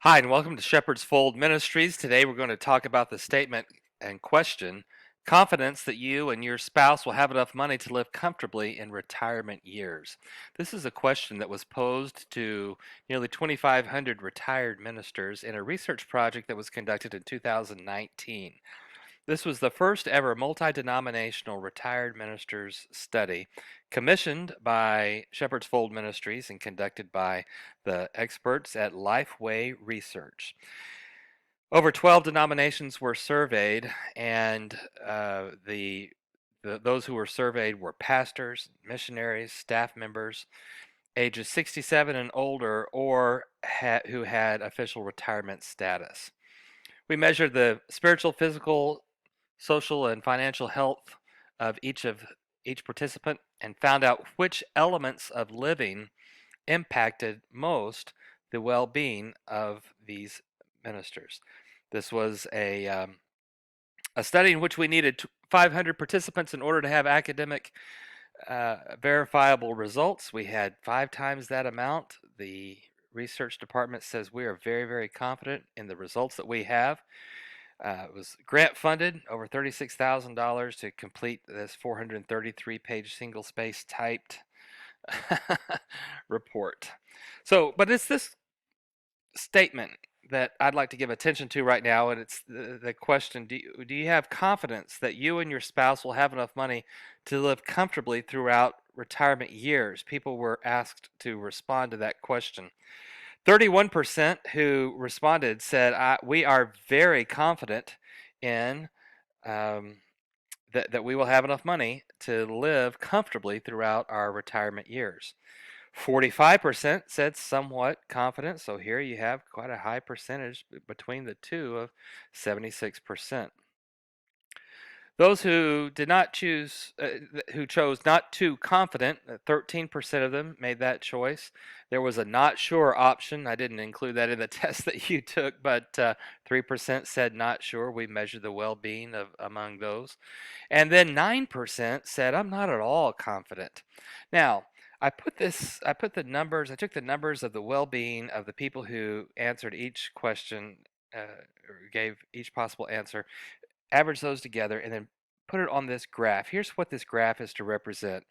Hi, and welcome to Shepherd's Fold Ministries. Today we're going to talk about the statement and question confidence that you and your spouse will have enough money to live comfortably in retirement years. This is a question that was posed to nearly 2,500 retired ministers in a research project that was conducted in 2019. This was the first ever multi-denominational retired ministers study commissioned by Shepherd's Fold Ministries and conducted by the experts at Lifeway Research. Over 12 denominations were surveyed, and those who were surveyed were pastors, missionaries, staff members, ages 67 and older, or who had official retirement status. We measured the spiritual, physical, social, and financial health of each participant and found out which elements of living impacted most the well-being of these ministers. This was a study in which we needed 500 participants in order to have academic verifiable results. We had 5 times that amount. The research department says we are very, very confident in the results that we have. It was grant funded, over $36,000 to complete this 433-page single-space typed report. But it's this statement that I'd like to give attention to right now, and it's the question: do you have confidence that you and your spouse will have enough money to live comfortably throughout retirement years? People were asked to respond to that question. 31% who responded said, we are very confident in um, that we will have enough money to live comfortably throughout our retirement years. 45% said somewhat confident, so here you have quite a high percentage between the two of 76%. Those who did not choose, who chose not too confident, 13% of them made that choice. There was a not sure option. I didn't include that in the test that you took, but 3% said not sure. We measured the well-being of among those. And then 9% said, I'm not at all confident. Now, I put the numbers, I took the numbers of the well-being of the people who answered each question, or gave each possible answer, average those together, and then put it on this graph. Here's what this graph is to represent.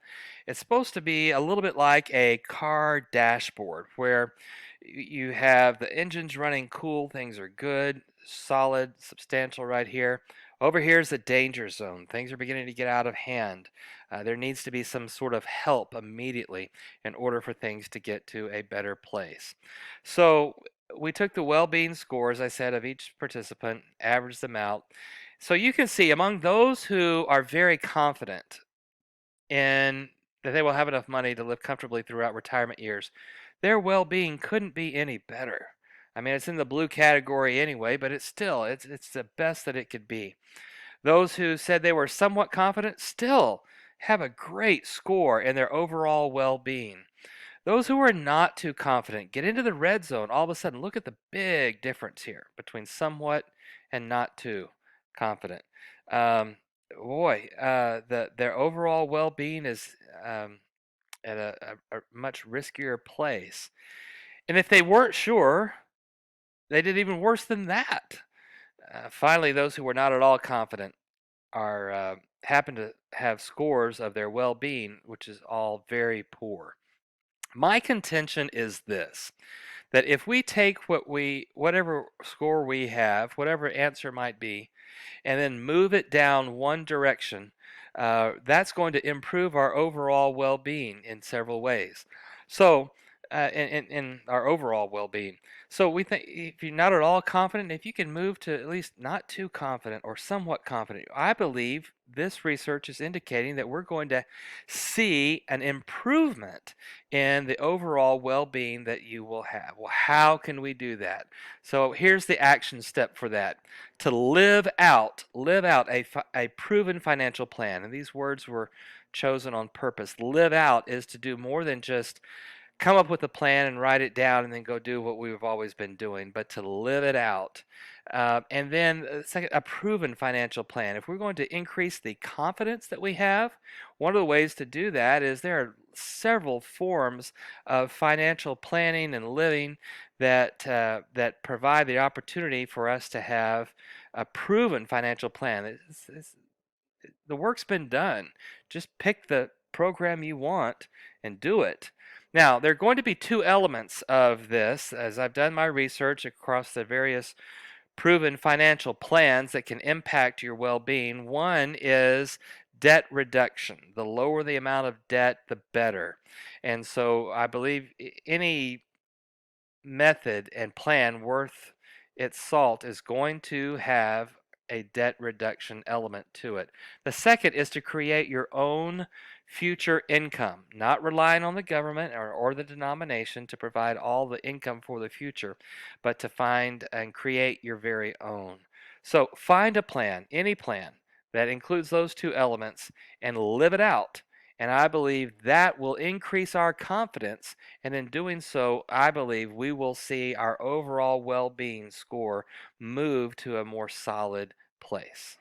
It's supposed to be a little bit like a car dashboard where you have the engines running cool, things are good, solid, substantial right here. Over here is the danger zone. Things are beginning to get out of hand. There needs to be some sort of help immediately in order for things to get to a better place. So we took the well-being scores, I said, of each participant, averaged them out. So you can see among those who are very confident in that they will have enough money to live comfortably throughout retirement years, their well-being couldn't be any better. I mean, it's in the blue category anyway, but it's the best that it could be. Those who said they were somewhat confident still have a great score in their overall well-being. Those who are not too confident get into the red zone. All of a sudden, look at the big difference here between somewhat and not too confident. Um, their overall well-being is at a much riskier place. And if they weren't sure, they did even worse than that. Finally, those who were not at all confident are happen to have scores of their well-being, which is all very poor. My contention is this, that if we take whatever score we have, whatever answer might be, and then move it down one direction, that's going to improve our overall well-being in several ways. So, in our overall well-being. So we think if you're not at all confident, if you can move to at least not too confident or somewhat confident, I believe this research is indicating that we're going to see an improvement in the overall well-being that you will have. Well, how can we do that? So here's the action step for that: to live out a proven financial plan. And these words were chosen on purpose. Live out is to do more than just come up with a plan and write it down and then go do what we've always been doing, but to live it out. And then, second, a proven financial plan. If we're going to increase the confidence that we have, one of the ways to do that is there are several forms of financial planning and living that provide the opportunity for us to have a proven financial plan. The work's been done. Just pick the program you want and do it. Now, there are going to be two elements of this as I've done my research across the various proven financial plans that can impact your well being. One is debt reduction. The lower the amount of debt, the better. And so I believe any method and plan worth its salt is going to have a debt reduction element to it. The second is to create your own future income, not relying on the government or the denomination to provide all the income for the future, but to find and create your very own. So find a plan, any plan that includes those two elements, and live it out. And I believe that will increase our confidence. And in doing so, I believe we will see our overall well being score move to a more solid place.